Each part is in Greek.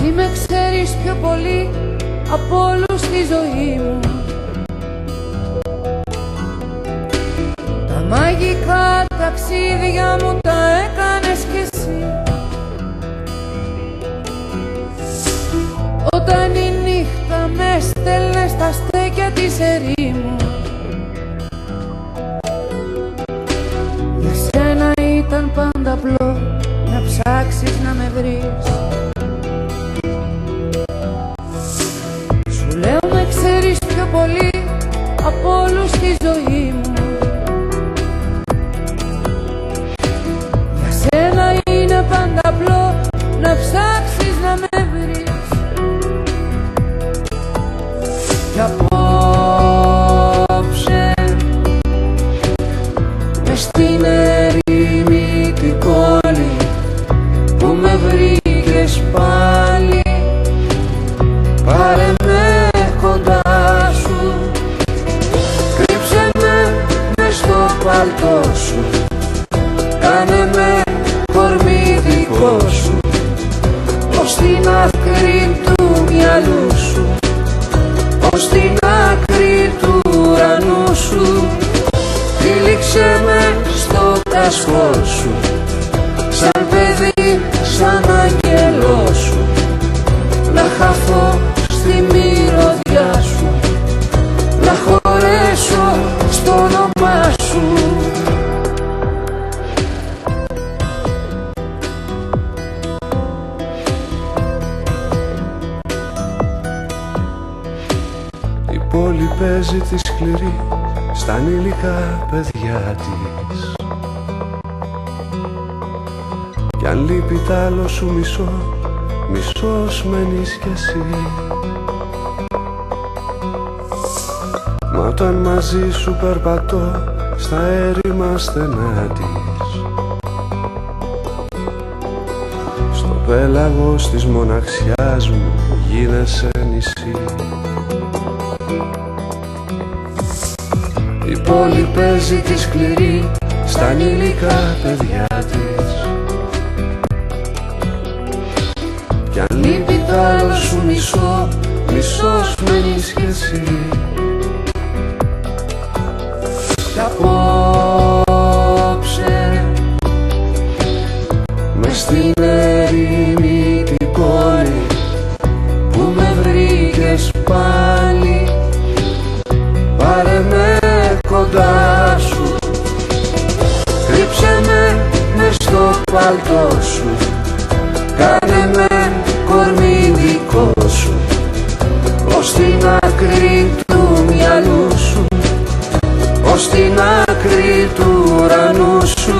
εσύ με ξέρεις πιο πολύ από όλους στη ζωή μου. Τα μαγικά ταξίδια μου τα έκανες κι εσύ. Όταν η νύχτα με στέλνε στα στέκια της ερήμου, για σένα ήταν πάντα απλό να ψάξεις να με βρεις. Σου λέω με ξέρεις πιο πολύ από όλους στη ζωή μου. Για σένα είναι πάντα απλό να ψάξεις να με βρεις. Κι απόψε μες στην ερήμη την πόλη που με βρήκες πάλι, πάρε με κοντά σου, κρύψε με μες στο παλτό σου, κάνε με κορμί δικό σου, ως την άκρη του μυαλού σου, ως την άκρη του ουρανού σου. Τύλιξε με στο κασκό σου, σαν παιδί, σαν άγγελό σου, να χαθώ στη μυρωδιά σου, να χωρέσω στο όνομά σου. Η πόλη παίζει τη σκληρή στα ανήλικα παιδιά της, κι αν λείπει τ' άλλο σου μισό, μισός μένεις κι εσύ. Μα όταν μαζί σου περπατώ στα έρημα στενά της, στο πέλαγος της μοναξιάς μου γίνεσαι νησί. Η πόλη παίζει τη σκληρή στα ανήλικα παιδιά της, κι αν λείπει τ' άλλο σου μισό, μισός μένεις κι εσύ. Κι απόψε μες στην ερήμη την πόλη που με βρήκες πάλι, πάρε με κοντά σου, κρύψε με μες στο παλτό σου, κάνε με κορμί δικό σου, ως την άκρη του μυαλού σου, ως την άκρη του ουρανού σου.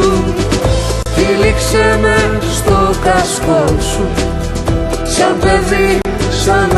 Τύλιξε με στο κασκό σου, σαν παιδί, σαν